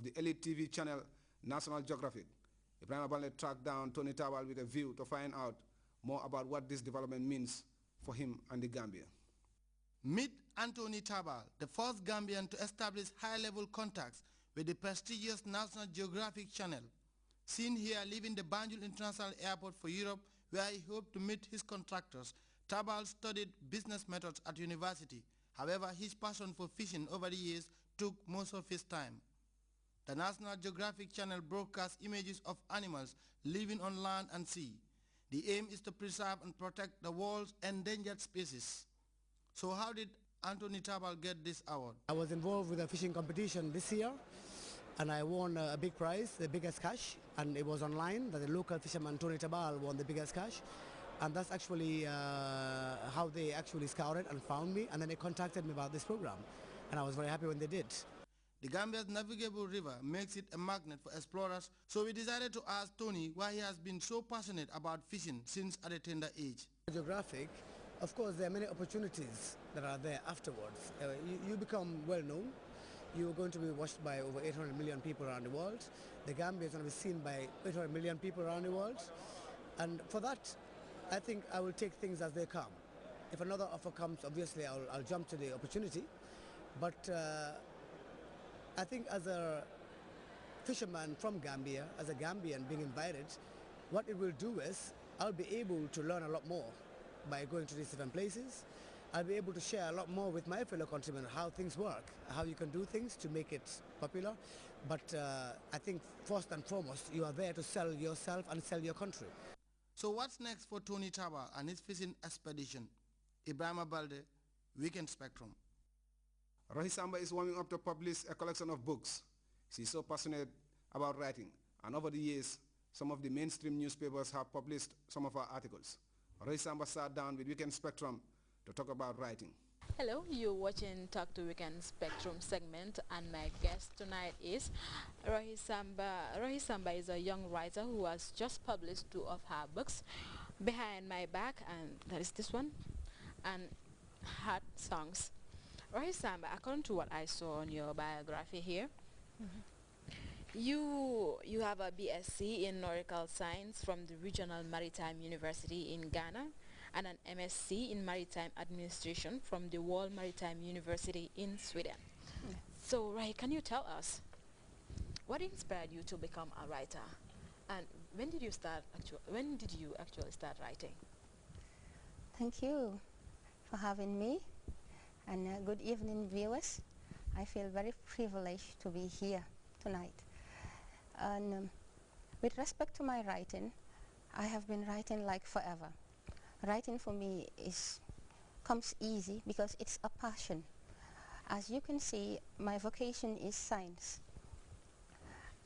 the elite TV channel National Geographic. Ibrahim Balde tracked down Tony Tabal with a view to find out more about what this development means for him and the Gambia. Meet Anthony Tabal, the first Gambian to establish high-level contacts with the prestigious National Geographic channel. Seen here leaving the Banjul International Airport for Europe, where he hoped to meet his contractors, Tabal studied business methods at university. However, his passion for fishing over the years took most of his time. The National Geographic channel broadcasts images of animals living on land and sea. The aim is to preserve and protect the world's endangered species. So how did Anthony Tabal get this award? I was involved with a fishing competition this year, and I won a big prize, the biggest cash, and it was online that the local fisherman Tony Tabal won the biggest cash. And that's actually how they actually scouted and found me, and then they contacted me about this program, and I was very happy when they did. The Gambia's navigable river makes it a magnet for explorers, so we decided to ask Tony why he has been so passionate about fishing since at a tender age. Geographic, of course, there are many opportunities that are there afterwards. You become well known. You're going to be watched by over 800 million people around the world. The Gambia is going to be seen by 800 million people around the world. And for that, I think I will take things as they come. If another offer comes, obviously I'll jump to the opportunity. But I think as a fisherman from Gambia, as a Gambian being invited, what it will do is I'll be able to learn a lot more by going to these different places. I'll be able to share a lot more with my fellow countrymen how things work, how you can do things to make it popular. But I think first and foremost, you are there to sell yourself and sell your country. So what's next for Tony Tabal and his fishing expedition? Ibrahim Balde, Weekend Spectrum. Rohi Samba is warming up to publish a collection of books. She's so passionate about writing, and over the years, some of the mainstream newspapers have published some of her articles. Rohi Samba sat down with Weekend Spectrum to talk about writing. Hello, you're watching Talk to Weekend Spectrum segment, and my guest tonight is Rohi Samba. Rohi Samba is a young writer who has just published 2 of her books, Behind My Back, and that is this one, and Heart Songs. Rohi Samba, according to what I saw on your biography here, you have a BSc in Nautical Science from the Regional Maritime University in Ghana, and an MSc in Maritime Administration from the World Maritime University in Sweden. So, Rohi, can you tell us what inspired you to become a writer, and when did you actually start writing? Thank you for having me, and good evening, viewers. I feel very privileged to be here tonight. And with respect to my writing, I have been writing like forever. Writing for me comes easy because it's a passion. As you can see, my vocation is science.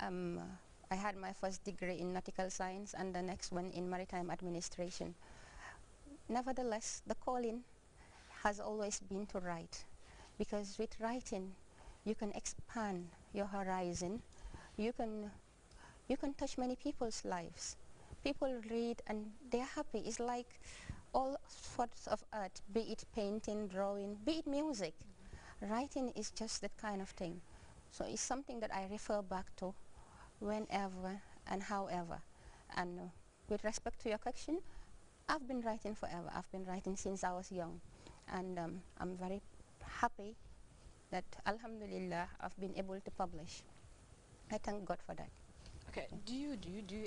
I had my first degree in nautical science and the next one in maritime administration. Nevertheless, the calling has always been to write, because with writing you can expand your horizon. You can touch many people's lives. People read and they're happy. It's like all sorts of art, be it painting, drawing, be it music. Writing is just that kind of thing. So it's something that I refer back to whenever and however. And with respect to your question, I've been writing forever. I've been writing since I was young. And I'm very happy that, alhamdulillah, I've been able to publish. I thank God for that. Okay, do you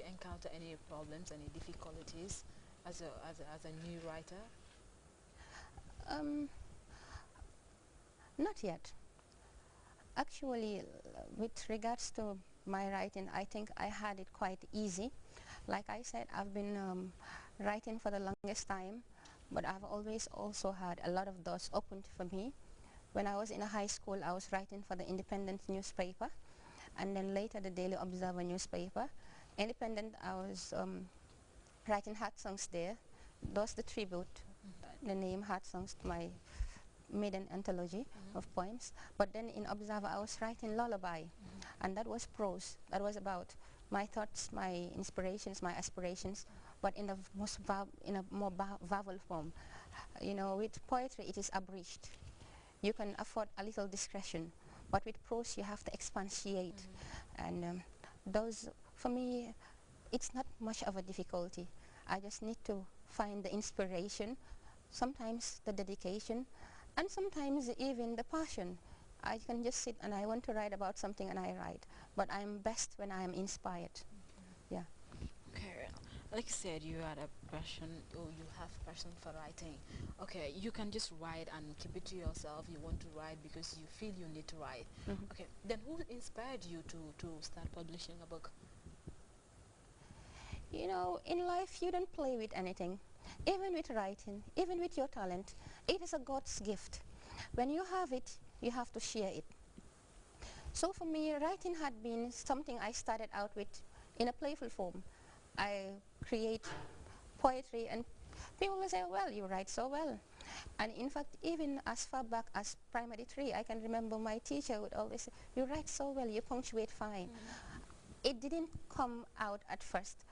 encounter any problems, any difficulties as a new writer? Not yet. Actually, with regards to my writing, I think I had it quite easy. Like I said, I've been writing for the longest time, but I've always also had a lot of doors opened for me. When I was in a high school, I was writing for the Independent newspaper, and then later the Daily Observer newspaper. Independent, I was writing Heart Songs there. That's the tribute, the name Heart Songs, to my maiden anthology of poems. But then in Observer, I was writing Lullaby, and that was prose. That was about my thoughts, my inspirations, my aspirations, but in a more vowel form. You know, with poetry, it is abridged. You can afford a little discretion, but with prose, you have to expatiate. And those, for me, it's not much of a difficulty. I just need to find the inspiration, sometimes the dedication, and sometimes even the passion. I can just sit and I want to write about something and I write. But I'm best when I'm inspired. Yeah. Okay, like you said, you had a passion, or you have passion for writing. Okay, you can just write and keep it to yourself. You want to write because you feel you need to write. Okay, then who inspired you to start publishing a book? You know, in life you don't play with anything. Even with writing, even with your talent, it is a God's gift. When you have it, you have to share it. So for me, writing had been something I started out with in a playful form. I create poetry and people will say, well, you write so well. And in fact, even as far back as primary 3, I can remember my teacher would always say, you write so well, you punctuate fine. It didn't come out at first.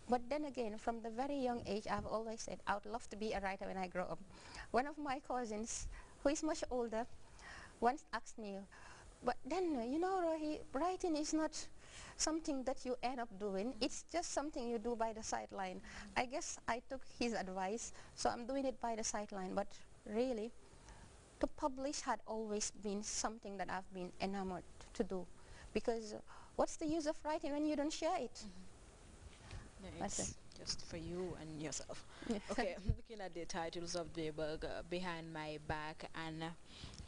But then again, from the very young age, I've always said, I would love to be a writer when I grow up. One of my cousins, who is much older, once asked me, but then, you know, Rohi, writing is not something that you end up doing. It's just something you do by the sideline. I guess I took his advice, so I'm doing it by the sideline. But really, to publish had always been something that I've been enamored to do. Because what's the use of writing when you don't share it? Yeah, it's just for you and yourself. Okay, I'm looking at the titles of the book, Behind My Back and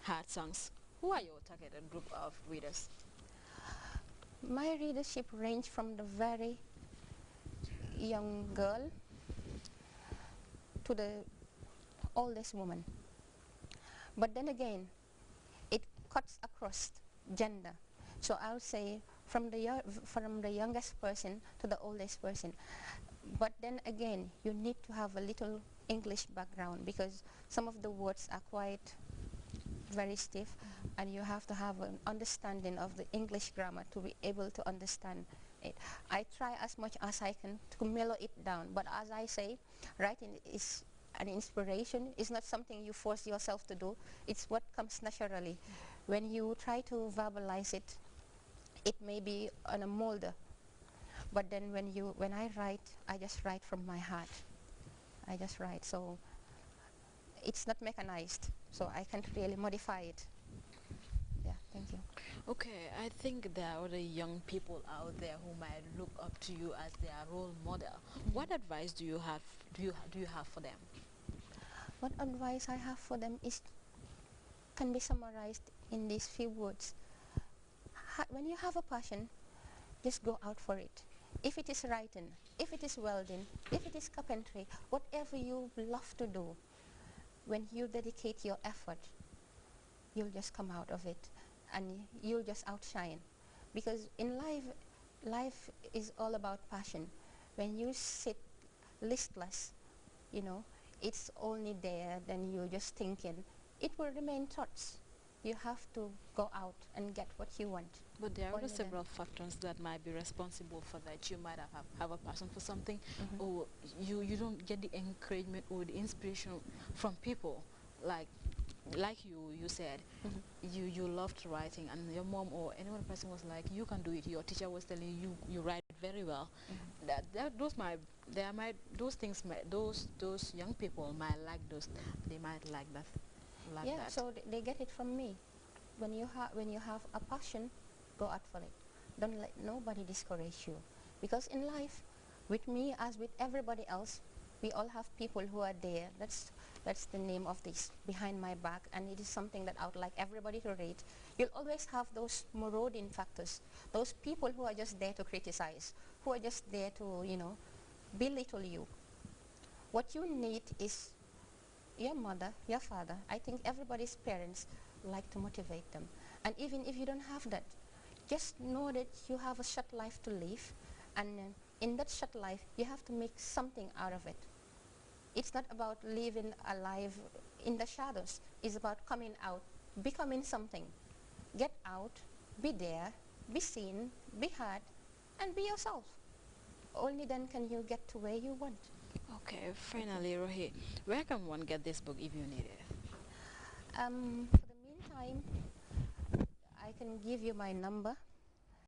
Heart Songs. Who are your targeted group of readers? My readership range from the very young girl to the oldest woman. But then again, it cuts across gender. So I would say from the youngest person to the oldest person. But then again, you need to have a little English background because some of the words are quite very stiff, and you have to have an understanding of the English grammar to be able to understand it. I try as much as I can to mellow it down, but as I say, writing is an inspiration. It's not something you force yourself to do. It's what comes naturally. When you try to verbalize it, it may be on a molder. But then when I write, I just write from my heart. I just write. So it's not mechanized. So I can't really modify it. Yeah, thank you. Okay, I think there are other young people out there who might look up to you as their role model. What advice do you have? Do you have for them? What advice I have for them is can be summarized in these few words. When you have a passion, just go out for it. If it is writing, if it is welding, if it is carpentry, whatever you love to do, when you dedicate your effort, you'll just come out of it and you'll just outshine. Because in life is all about passion. When you sit listless, you know, it's only there, then you're just thinking, it will remain thoughts. You have to go out and get what you want. But there are Only several factors that might be responsible for that. You might have a passion for something, or you don't get the encouragement or the inspiration from people. Like you said, you loved writing, and your mom or any other person was like, you can do it. Your teacher was telling you you write very well. Those young people might like those. They might like that. Yeah, That. so they get it from me. When you have a passion, go out for it. Don't let nobody discourage you. Because in life, with me as with everybody else, we all have people who are there. That's the name of this, Behind My Back, and it is something that I would like everybody to read. You'll always have those marauding factors, those people who are just there to criticize, who are just there to, you know, belittle you. What you need is your mother, your father. I think everybody's parents like to motivate them. And even if you don't have that, just know that you have a short life to live, and in that short life, you have to make something out of it. It's not about living a life in the shadows. It's about coming out, becoming something. Get out, be there, be seen, be heard, and be yourself. Only then can you get to where you want. Okay, finally, Rohi, where can one get this book if you need it? For the meantime, I can give you my number.